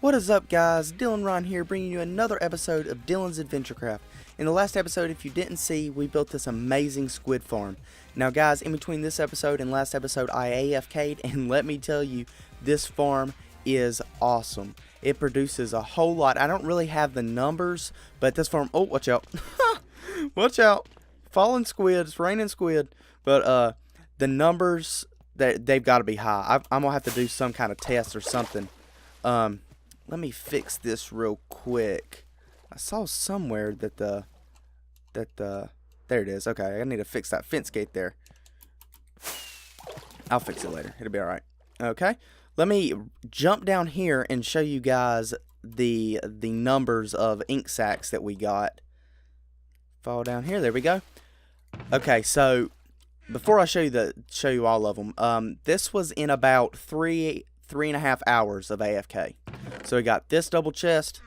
What is up, guys? Dylan Ron here, bringing you another episode of Dylan's AdventureCraft. In the last episode, if you didn't see, we built this amazing squid farm. Now guys, in between this episode and last episode, I AFK'd, and let me tell you, this farm is awesome. It produces a whole lot. I don't really have the numbers, but this farm... Oh, watch out. Watch out. Falling squid. It's raining squid. But the numbers, they've got to be high. I'm going to have to do some kind of test or something. Let me fix this real quick. I saw somewhere that there it is. Okay, I need to fix that fence gate there. I'll fix it later. It'll be alright. Okay, let me jump down here and show you guys the numbers of ink sacs that we got. Fall down here. There we go. Okay, so before I show you all of them, this was in about three and a half hours of AFK. So we got this double chest,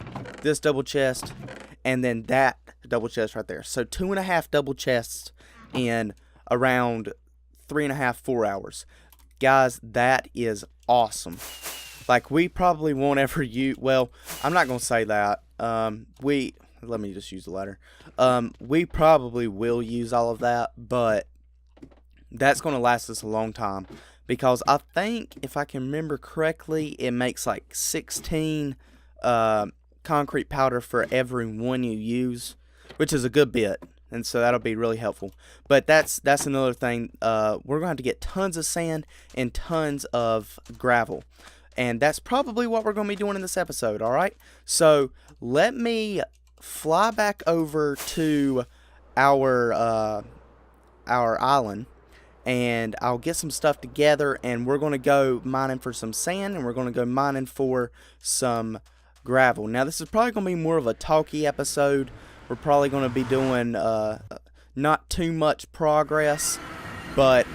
and then that double chest right there. So 2.5 double chests in around 3.5, 4 hours. Guys, that is awesome. Like, we probably won't ever use, well, I'm not going to say that. Let me just use the ladder. We probably will use all of that, but that's going to last us a long time. Because I think, if I can remember correctly, it makes like 16 concrete powder for every one you use, which is a good bit, and so that'll be really helpful. But that's another thing. We're going to have to get tons of sand and tons of gravel, and that's probably what we're going to be doing in this episode. All right, so let me fly back over to our island. And I'll get some stuff together, and we're going to go mining for some sand, and we're going to go mining for some gravel. Now, this is probably going to be more of a talky episode. We're probably going to be doing not too much progress, but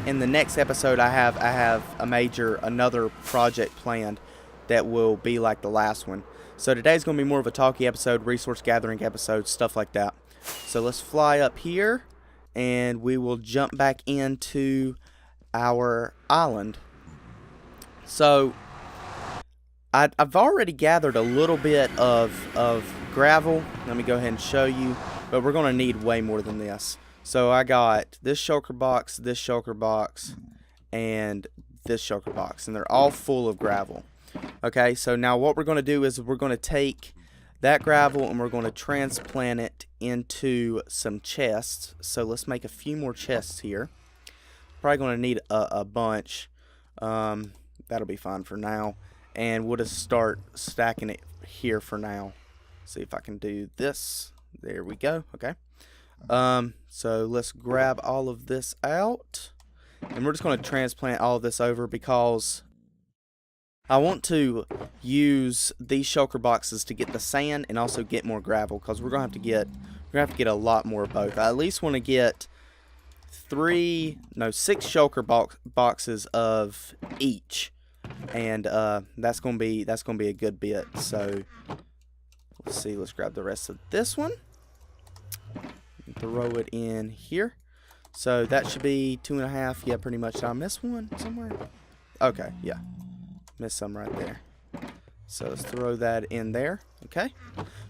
in the next episode, I have another project planned that will be like the last one. So today's going to be more of a talky episode, resource gathering episode, stuff like that. So let's fly up here, and we will jump back into our island. So I've already gathered a little bit of gravel. Let me go ahead and show you, but we're going to need way more than this. So I got this shulker box, and this shulker box, and they're all full of gravel. Okay, so now what we're going to do is we're going to take that gravel and we're going to transplant it into some chests. So let's make a few more chests here. Probably going to need a bunch. That'll be fine for now. And we'll just start stacking it here for now. See if I can do this. There we go. Okay. So let's grab all of this out. And we're just going to transplant all of this over because I want to use these shulker boxes to get the sand and also get more gravel, because we're gonna have to get a lot more of both. I at least want to get 6 shulker boxes of each, and that's gonna be a good bit. So let's see. Let's grab the rest of this one and throw it in here. So that should be 2.5. Yeah, pretty much. Did I miss one somewhere? Okay, yeah. Missed some right there. So let's throw that in there. Okay.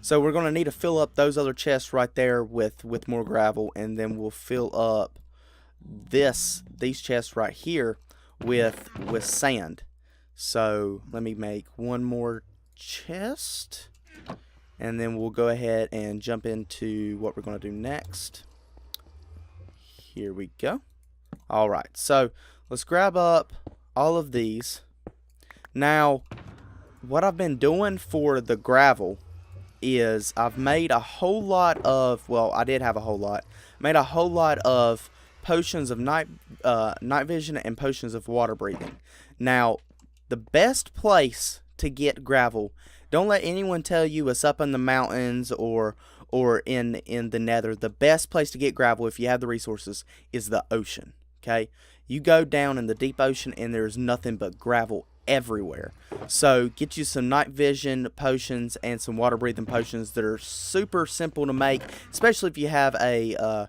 So we're going to need to fill up those other chests right there with more gravel, and then we'll fill up these chests right here with sand. So let me make one more chest, and then we'll go ahead and jump into what we're going to do next. Here we go. All right. So let's grab up all of these. Now, what I've been doing for the gravel is I've made a whole lot of, well, I did have a whole lot, made a whole lot of potions of night vision and potions of water breathing. Now, the best place to get gravel, don't let anyone tell you it's up in the mountains or in the nether. The best place to get gravel, if you have the resources, is the ocean. Okay, you go down in the deep ocean and there's nothing but gravel everywhere. So get you some night vision potions and some water breathing potions that are super simple to make, especially if you have a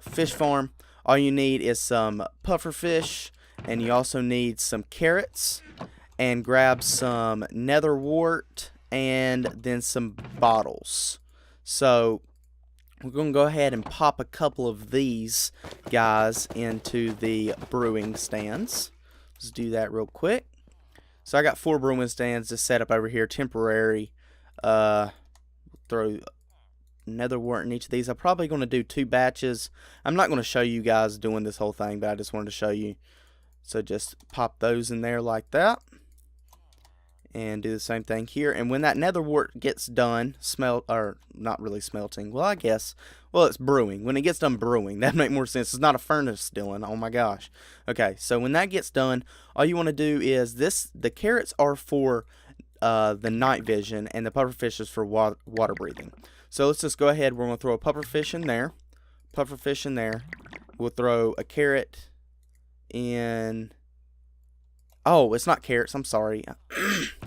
fish farm. All you need is some puffer fish, and you also need some carrots and grab some nether wart and then some bottles. So we're going to go ahead and pop a couple of these guys into the brewing stands. Let's do that real quick. So I got 4 brewing stands just set up over here, temporary. Throw nether wart in each of these. I'm probably going to do 2 batches. I'm not going to show you guys doing this whole thing, but I just wanted to show you. So just pop those in there like that. And do the same thing here. And when that nether wart gets done, not really smelting. Well, I guess, it's brewing. When it gets done brewing, that makes more sense. It's not a furnace, Dylan. Oh my gosh. Okay, so when that gets done, all you want to do is the carrots are for the night vision, and the pufferfish is for water breathing. So let's just go ahead. We're going to throw a pufferfish in there. Pufferfish in there. We'll throw a carrot in. Oh, it's not carrots. I'm sorry.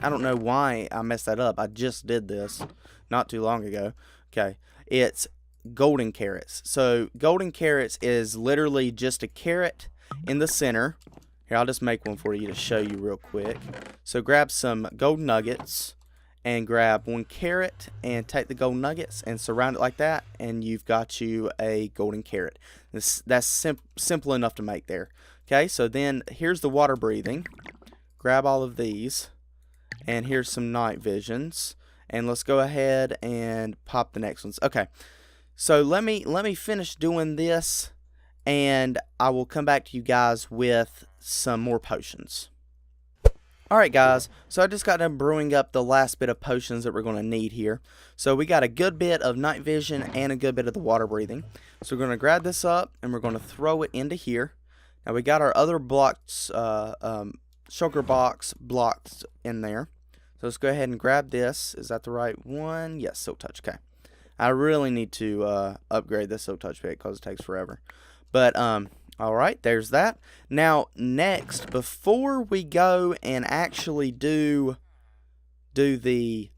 I don't know why I messed that up. I just did this not too long ago. Okay. It's golden carrots. So golden carrots is literally just a carrot in the center. Here, I'll just make one for you to show you real quick. So grab some gold nuggets and grab 1 carrot and take the gold nuggets and surround it like that, and you've got you a golden carrot. That's simple enough to make there. Okay, so then here's the water breathing. Grab all of these, and here's some night visions, and let's go ahead and pop the next ones. Okay, so let me finish doing this, and I will come back to you guys with some more potions. Alright guys, so I just got done brewing up the last bit of potions that we're going to need here. So we got a good bit of night vision and a good bit of the water breathing. So we're going to grab this up and we're going to throw it into here. Now we got our other blocks, sugar box blocks in there. So let's go ahead and grab this. Is that the right one? Yes, Silk Touch. Okay. I really need to upgrade this Silk Touch bit because it takes forever. But alright, there's that. Now, next, before we go and actually do the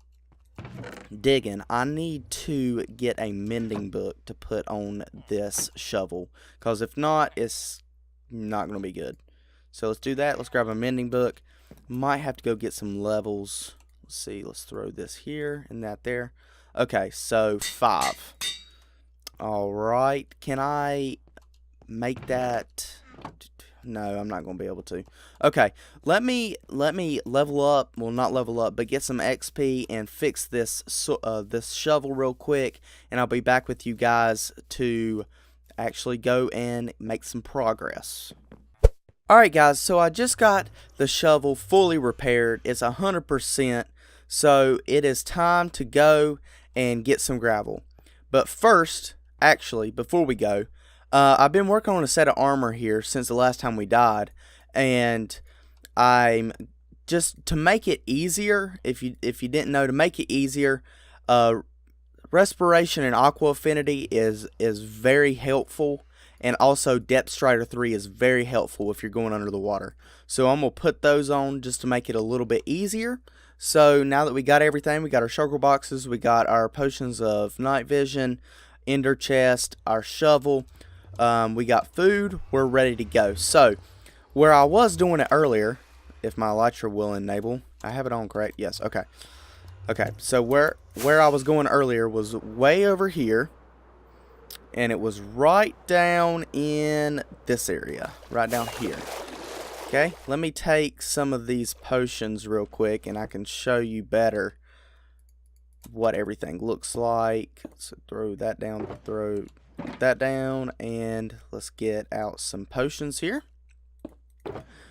digging, I need to get a mending book to put on this shovel. Because if not, it's not going to be good. So let's do that. Let's grab a mending book. Might have to go get some levels. Let's see. Let's throw this here and that there. Okay, so 5. Alright, can I make that? No, I'm not going to be able to. Okay, let me level up, well, not level up, but get some XP and fix this this shovel real quick, and I'll be back with you guys to actually go and make some progress. Alright guys, so I just got the shovel fully repaired. It's 100%, so it is time to go and get some gravel. But first, actually, before we go, I've been working on a set of armor here since the last time we died, and I'm just to make it easier. If you didn't know, to make it easier, respiration and aqua affinity is very helpful, and also depth strider 3 is very helpful if you're going under the water. So I'm gonna put those on just to make it a little bit easier. So now that we got everything, we got our shulker boxes, we got our potions of night vision, ender chest, our shovel. We got food, we're ready to go. So, where I was doing it earlier, if my elytra will enable, I have it on correct? Yes, okay. Okay, so where I was going earlier was way over here, and it was right down in this area, right down here. Okay, let me take some of these potions real quick, and I can show you better what everything looks like. So throw that down, throw that down, and let's get out some potions here.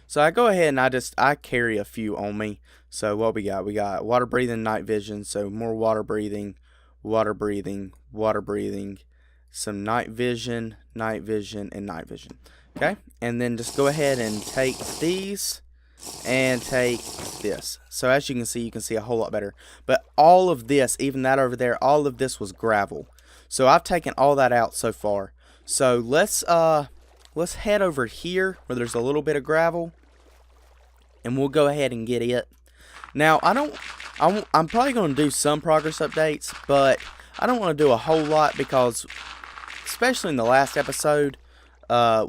So I go ahead and I carry a few on me. So what we got water breathing, night vision, so more water breathing, water breathing, water breathing, some night vision, and night vision. Okay, and then just go ahead and take these and take this. So as you can see a whole lot better. But all of this, even that over there, all of this was gravel. So I've taken all that out so far. So let's head over here where there's a little bit of gravel, and we'll go ahead and get it. Now I'm probably going to do some progress updates, but I don't want to do a whole lot because, especially in the last episode,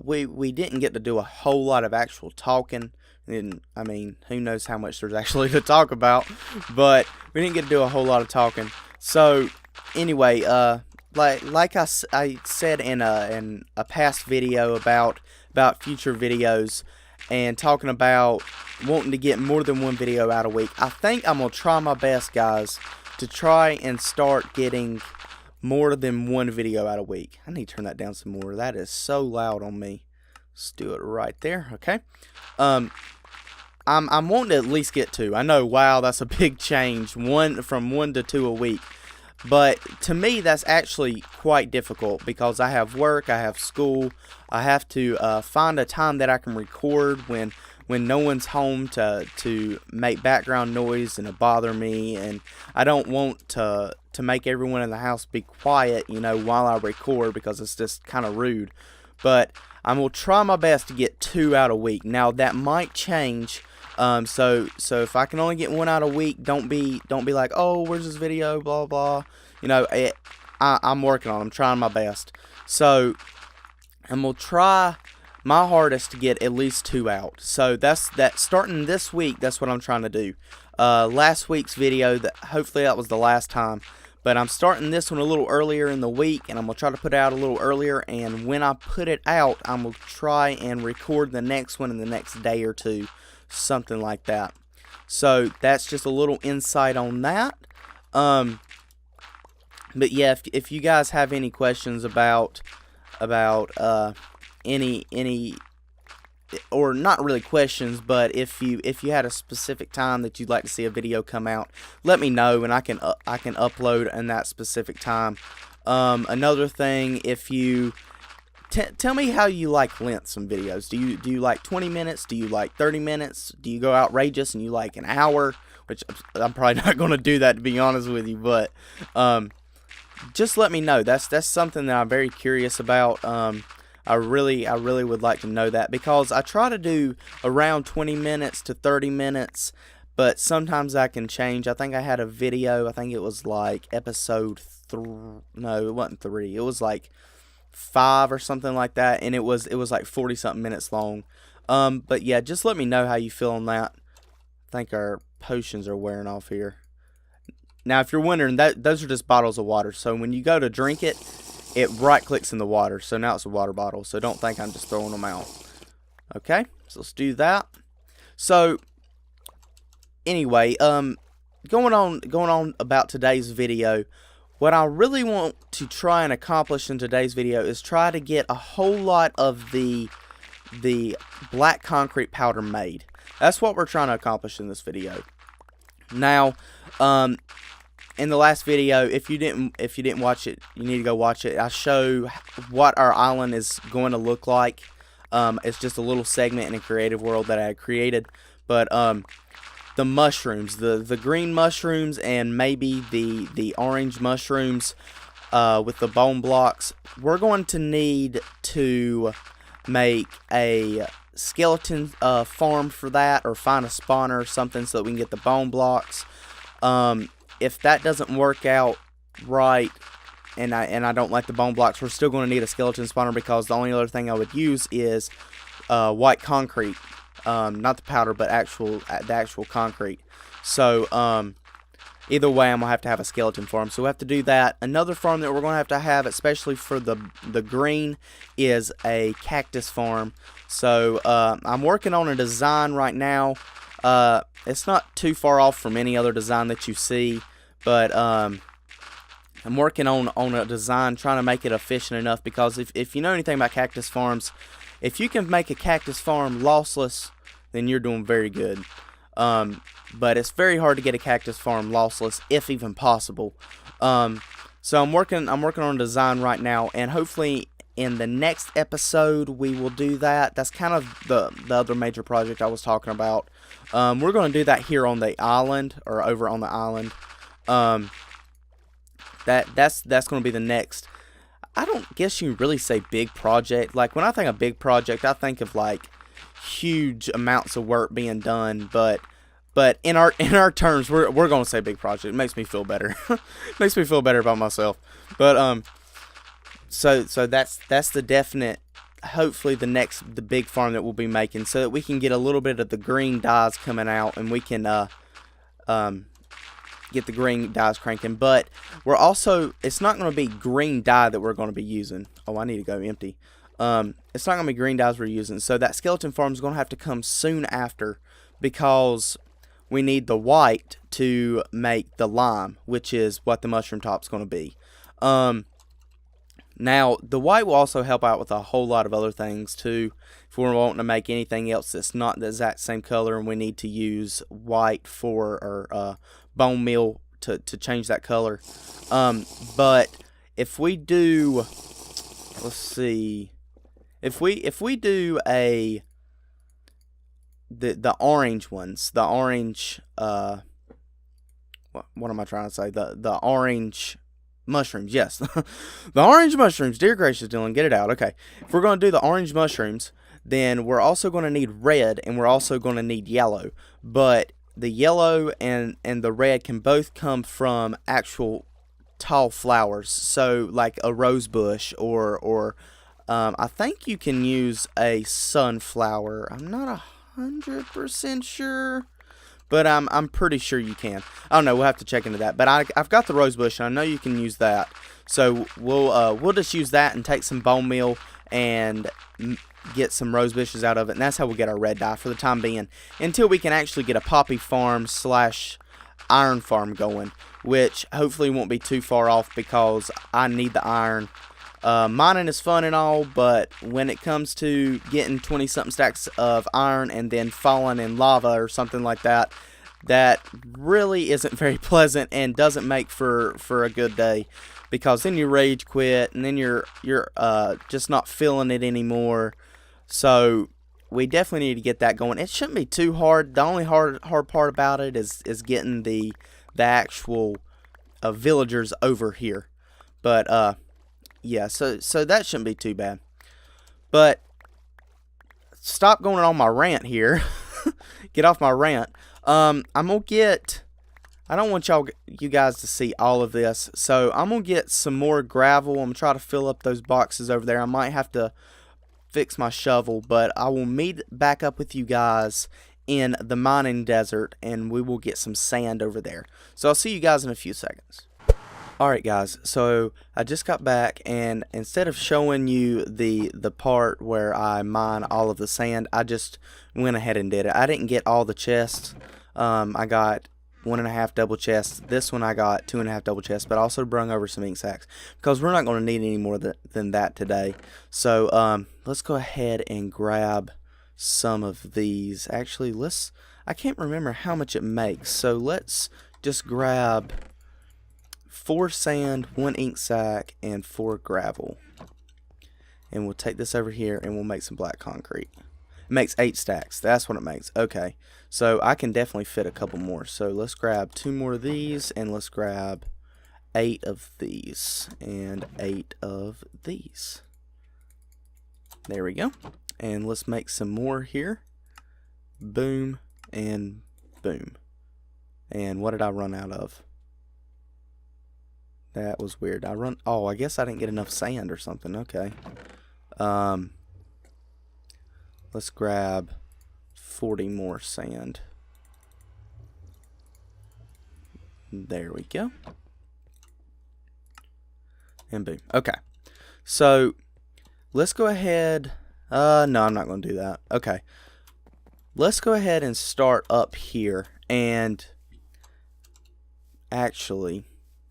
we didn't get to do a whole lot of actual talking And I mean, who knows how much there's actually to talk about, but we didn't get to do a whole lot of talking. So anyway, like I said in a past video about future videos, and talking about wanting to get more than one video out a week, I think I'm gonna try my best, guys, to try and start getting more than one video out a week. I need to turn that down some more. That is so loud on me. Let's do it right there. Okay. I'm wanting to at least get two. I know, wow, that's a big change, from one to two a week. But to me, that's actually quite difficult because I have work, I have school, I have to find a time that I can record when no one's home to make background noise and to bother me, and I don't want to make everyone in the house be quiet, while I record, because it's just kind of rude. But I'm gonna try my best to get 2 out a week. Now that might change. So if I can only get 1 out a week, don't be like, oh, where's this video, blah blah. I'm working on it. I'm trying my best. So I'm gonna try my hardest to get at least 2 out. So that's starting this week. That's what I'm trying to do. Last week's video, hopefully that was the last time. But I'm starting this one a little earlier in the week, and I'm going to try to put it out a little earlier, and when I put it out, I'm going to try and record the next one in the next day or two, something like that. So that's just a little insight on that. But yeah, if you guys have any questions about any or not really questions, but if you had a specific time that you'd like to see a video come out, let me know, and I can upload in that specific time. Another thing, if you tell me how you like lengths in videos. Do you like 20 minutes? Do you like 30 minutes? Do you go outrageous and you like an hour? Which I'm probably not going to do that, to be honest with you, but just let me know. That's something that I'm very curious about. I really would like to know that, because I try to do around 20 minutes to 30 minutes, but sometimes I can change. I think I had a video, I think it was like episode 3, no, it wasn't 3, it was like 5 or something like that, and it was like 40 something minutes long. But yeah, just let me know how you feel on that. I think our potions are wearing off here. Now, if you're wondering, those are just bottles of water, so when you go to drink it, it right clicks in the water, so now it's a water bottle, so don't think I'm just throwing them out. Okay, so let's do that. So anyway, going on about today's video, what I really want to try and accomplish in today's video is try to get a whole lot of the black concrete powder made. That's what we're trying to accomplish in this video. Now, in the last video, if you didn't watch it, you need to go watch it. I show what our island is going to look like. It's just a little segment in a creative world that I had created. But the mushrooms, the green mushrooms, and maybe the orange mushrooms with the bone blocks, we're going to need to make a skeleton farm for that, or find a spawner or something so that we can get the bone blocks. If that doesn't work out right, and I don't like the bone blocks, we're still going to need a skeleton spawner, because the only other thing I would use is white concrete, not the powder, but the actual concrete. So either way, I'm gonna have a skeleton farm, so we have to do that. Another farm that we're gonna have, especially for the green, is a cactus farm. So I'm working on a design right now. It's not too far off from any other design that you see, but I'm working on a design, trying to make it efficient enough, because if you know anything about cactus farms, if you can make a cactus farm lossless, then you're doing very good. But it's very hard to get a cactus farm lossless, if even possible. So I'm working on a design right now, and hopefully in the next episode we will do that. That's kind of the other major project I was talking about. We're going to do that here on the island, or over on the island. That's going to be the next. I don't guess you can really say big project. Like, when I think of big project, I think of like huge amounts of work being done, but in our terms, we're going to say big project. It makes me feel better. Makes me feel better about myself. But so that's the definite. hopefully the big farm that we'll be making, so that we can get a little bit of the green dyes coming out, and we can get the green dyes cranking. But we're also, it's not going to be green dye that we're going to be using. Oh, I need to go empty. It's not going to be green dyes we're using, so that skeleton farm is going to have to come soon after, because we need the white to make the lime, which is what the mushroom top's going to be. Now, the white will also help out with a whole lot of other things too. If we're wanting to make anything else that's not the exact same color, and we need to use white for our bone meal to change that color. But if we do, let's see, if we do the orange ones, the orange what am I trying to say? The orange mushrooms, yes. The orange mushrooms, dear gracious, Dylan, get it out. Okay, if we're going to do the orange mushrooms, then we're also going to need red, and we're also going to need yellow. But the yellow and the red can both come from actual tall flowers, so like a rose bush, or I think you can use a sunflower. I'm not 100% sure, but I'm pretty sure you can. I don't know, we'll have to check into that. But I've got the rose bush, and I know you can use that. So we'll just use that and take some bone meal and get some rose bushes out of it, and that's how we'll get our red dye for the time being, until we can actually get a poppy farm / iron farm going, which hopefully won't be too far off, because I need the iron. Mining is fun and all, but when it comes to getting 20-something stacks of iron and then falling in lava or something like that, that really isn't very pleasant and doesn't make for a good day, because then you rage quit, and then you're just not feeling it anymore. So we definitely need to get that going. It shouldn't be too hard. The only hard part about it is getting the actual villagers over here. But yeah, so that shouldn't be too bad. But stop going on my rant here. Get off my rant. I'm gonna get, I don't want you guys to see all of this, so I'm gonna get some more gravel. I'm gonna try to fill up those boxes over there. I might have to fix my shovel, but I will meet back up with you guys in the mining desert, and we will get some sand over there. So I'll see you guys in a few seconds. Alright guys, so I just got back, and instead of showing you the part where I mine all of the sand, I just went ahead and did it. I didn't get all the chests. I got 1.5 double chests. This one I got 2.5 double chests, but I also brung over some ink sacks, because we're not going to need any more than that today. So let's go ahead and grab some of these. Actually, I can't remember how much it makes, so let's just grab 4 sand, 1 ink sac, and 4 gravel. And we'll take this over here, and we'll make some black concrete. It makes 8 stacks. That's what it makes. Okay, so I can definitely fit a couple more. So let's grab 2 more of these, and let's grab 8 of these, and 8 of these. There we go. And let's make some more here. Boom, and boom. And what did I run out of? That was weird. Oh, I guess I didn't get enough sand or something. Okay. Let's grab 40 more sand. There we go. And boom. Okay. So, let's go ahead. No, I'm not going to do that. Okay. Let's go ahead and start up here. And actually,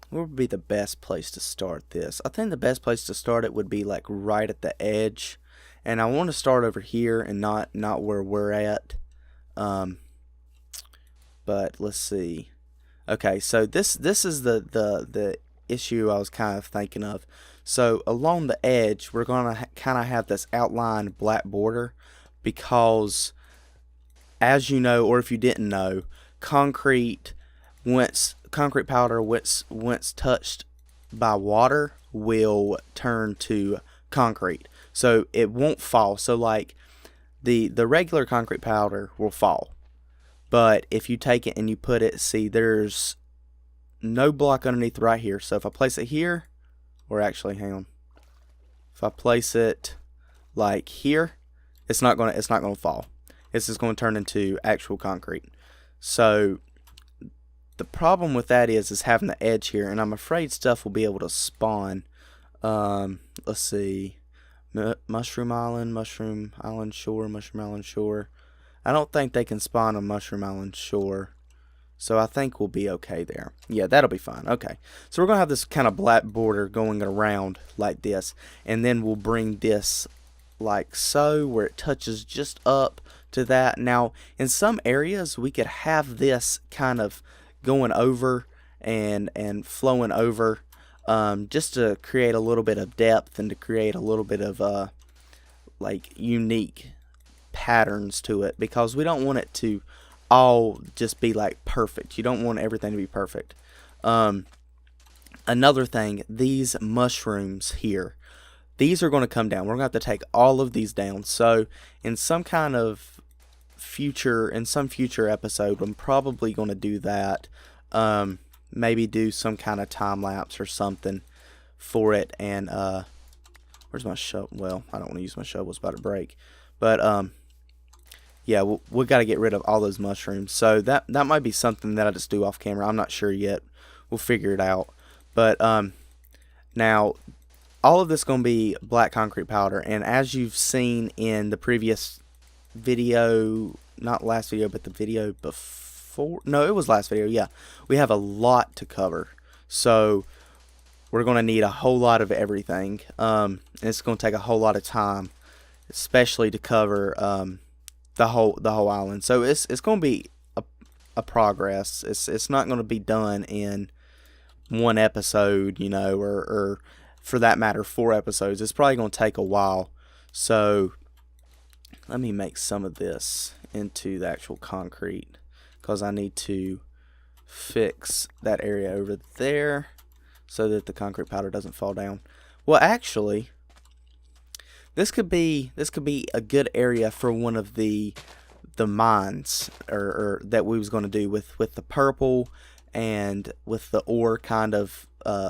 where would be the best place to start this? I think the best place to start it would be like right at the edge, and I want to start over here and not where we're at. But let's see. Okay, so this is the issue I was kind of thinking of. So along the edge, we're gonna kind of have this outlined black border, because, as you know, or if you didn't know, concrete powder, once touched by water, will turn to concrete. So it won't fall. So like the regular concrete powder will fall. But if you take it and you put it, see, there's no block underneath right here. So if I place it here, or actually, hang on. If I place it like here, it's not gonna fall. It's just gonna turn into actual concrete. So the problem with that is having the edge here, and I'm afraid stuff will be able to spawn. Let's see, Mushroom Island, Mushroom Island Shore, Mushroom Island Shore. I don't think they can spawn on Mushroom Island Shore, so I think we'll be okay there. Yeah, that'll be fine. Okay, so we're gonna have this kind of black border going around like this, and then we'll bring this like so, where it touches just up to that. Now, in some areas, we could have this kind of going over and flowing over, just to create a little bit of depth and to create a little bit of like unique patterns to it, because we don't want it to all just be like perfect. You don't want everything to be perfect. Another thing, these mushrooms here, these are going to come down. We're going to have to take all of these down. So in some future episode, I'm probably going to do that. Maybe do some kind of time lapse or something for it. And where's my shovel? Well, I don't want to use my shovel. It's about to break. But yeah, we got to get rid of all those mushrooms. So that might be something that I just do off camera. I'm not sure yet. We'll figure it out. But now, all of this is going to be black concrete powder. And as you've seen in the previous video, not last video, but the video before. No, it was last video, yeah. We have a lot to cover. So we're going to need a whole lot of everything. And it's going to take a whole lot of time, especially to cover the whole island. So it's going to be a progress. It's not going to be done in one episode, you know, or for that matter 4 episodes. It's probably going to take a while. So let me make some of this into the actual concrete, because I need to fix that area over there so that the concrete powder doesn't fall down. Well, actually, this could be a good area for one of the mines or that we was going to do with the purple and with the ore kind of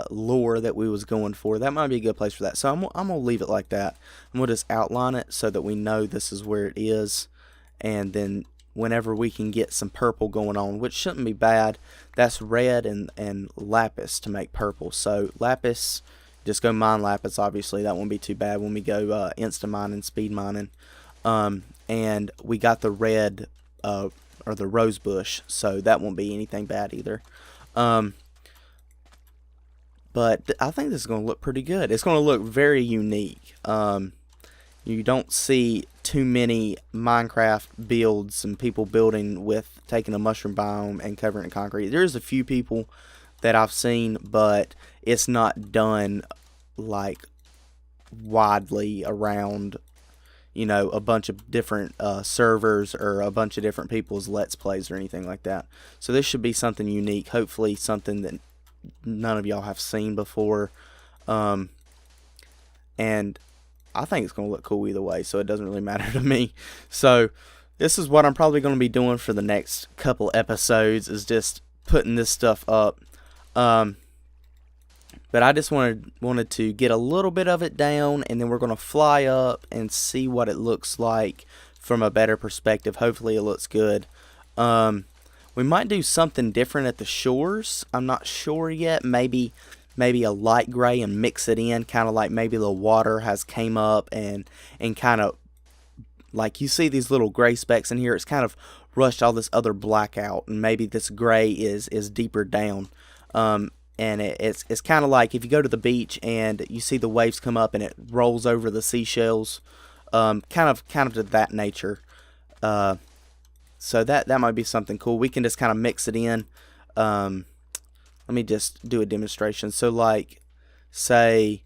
lure that we was going for. That might be a good place for that. So I'm gonna leave it like that. I'm gonna just outline it so that we know this is where it is, and then whenever we can get some purple going on, which shouldn't be bad. That's red and lapis to make purple. So lapis, just go mine lapis. Obviously that won't be too bad when we go instant mining, speed mining. And we got the red or the rose bush, so that won't be anything bad either. But I think this is going to look pretty good. It's going to look very unique. You don't see too many Minecraft builds and people building with taking a mushroom biome and covering it in concrete. There's a few people that I've seen, but it's not done like widely around, you know, a bunch of different servers or a bunch of different people's Let's Plays or anything like that. So this should be something unique, hopefully something that none of y'all have seen before. And I think it's going to look cool either way, so it doesn't really matter to me. So this is what I'm probably going to be doing for the next couple episodes, is just putting this stuff up. But I just wanted to get a little bit of it down, and then we're going to fly up and see what it looks like from a better perspective. Hopefully it looks good. We might do something different at the shores. I'm not sure yet. Maybe a light gray and mix it in, kind of like maybe the water has came up and kind of like you see these little gray specks in here. It's kind of rushed all this other black out, and maybe this gray is deeper down. And it's kind of like if you go to the beach and you see the waves come up and it rolls over the seashells, kind of to that nature. So that might be something cool. We can just kind of mix it in. Let me just do a demonstration. So like, say,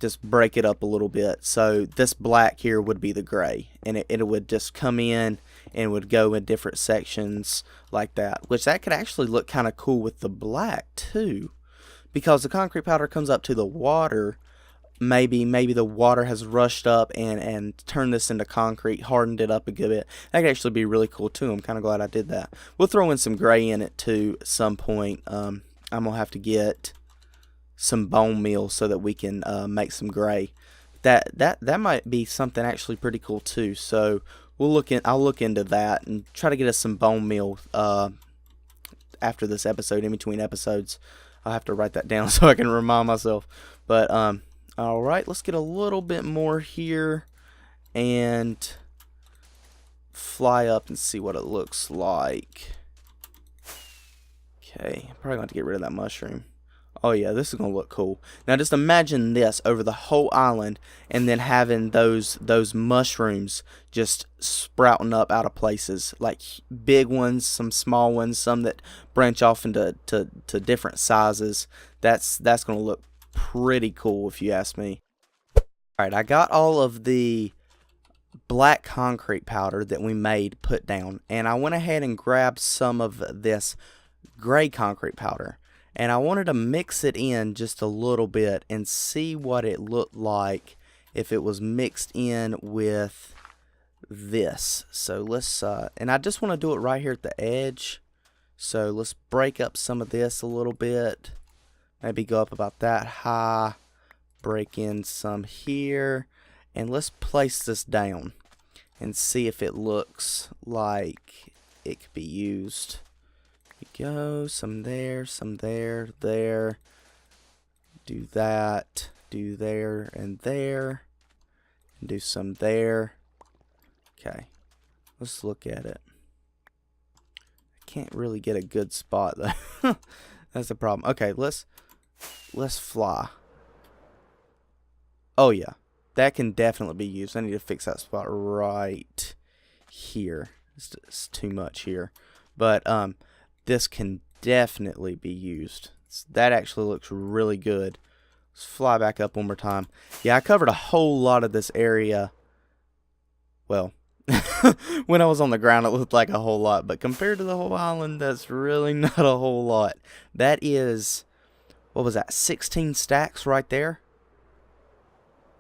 just break it up a little bit. So this black here would be the gray, and it would just come in and would go in different sections like that, which that could actually look kind of cool with the black too, because the concrete powder comes up to the water. Maybe the water has rushed up and turned this into concrete, hardened it up a good bit. That could actually be really cool too. I'm kind of glad I did that. We'll throw in some gray in it too at some point. I'm going to have to get some bone meal so that we can make some gray, that might be something actually pretty cool too. So I'll look into that and try to get us some bone meal after this episode, in between episodes. I'll have to write that down so I can remind myself. But all right, let's get a little bit more here and fly up and see what it looks like. Okay, probably going to get rid of that mushroom. Oh yeah, this is going to look cool. Now just imagine this over the whole island, and then having those mushrooms just sprouting up out of places, like big ones, some small ones, some that branch off into to different sizes. That's going to look pretty cool if you ask me. Alright, I got all of the black concrete powder that we made put down, and I went ahead and grabbed some of this gray concrete powder. And I wanted to mix it in just a little bit and see what it looked like if it was mixed in with this. So let's, and I just want to do it right here at the edge. So let's break up some of this a little bit. Maybe go up about that high. Break in some here. And let's place this down and see if it looks like it could be used. Go, some there, there. Do that, do there, and there. And do some there. Okay, let's look at it. I can't really get a good spot though. That's the problem. Okay, let's fly. Oh yeah, that can definitely be used. I need to fix that spot right here. It's too much here, but this can definitely be used. That actually looks really good. Let's fly back up one more time. Yeah, I covered a whole lot of this area. Well, when I was on the ground, it looked like a whole lot. But compared to the whole island, that's really not a whole lot. That is, what was that, 16 stacks right there?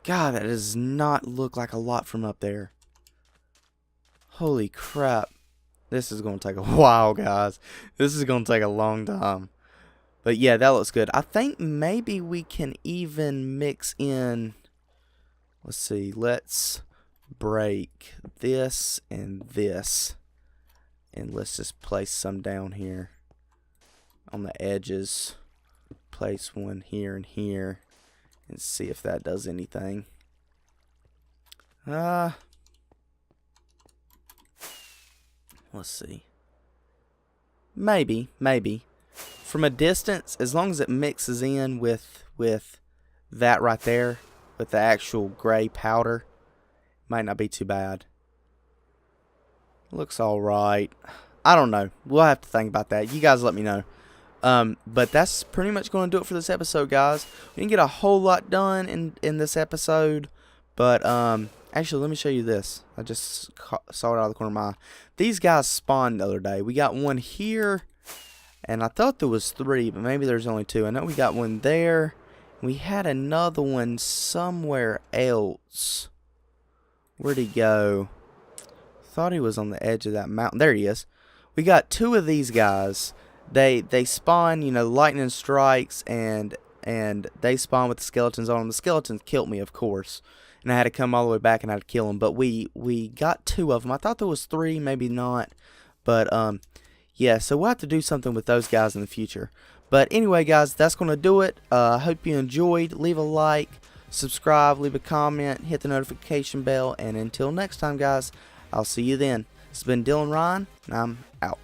God, that does not look like a lot from up there. Holy crap. This is going to take a while, guys. This is going to take a long time. But yeah, that looks good. I think maybe we can even mix in. Let's see. Let's break this and this. And let's just place some down here on the edges. Place one here and here. And see if that does anything. Let's see. Maybe. From a distance, as long as it mixes in with that right there, with the actual gray powder, might not be too bad. Looks alright. I don't know. We'll have to think about that. You guys let me know. But that's pretty much going to do it for this episode, guys. We didn't get a whole lot done in this episode, but actually, let me show you this. I just saw it out of the corner of my eye. These guys spawned the other day. We got one here, and I thought there was 3, but maybe there's only 2. I know we got one there. We had another one somewhere else. Where'd he go? Thought he was on the edge of that mountain. There he is. We got 2 of these guys. They spawn, you know, lightning strikes, and they spawn with the skeletons on them. The skeletons killed me, of course. And I had to come all the way back and I had to kill them. But we got 2 of them. I thought there was 3, maybe not. But, yeah, so we'll have to do something with those guys in the future. But anyway, guys, that's going to do it. I hope you enjoyed. Leave a like, subscribe, leave a comment, hit the notification bell. And until next time, guys, I'll see you then. This has been Dylan Ryan, and I'm out.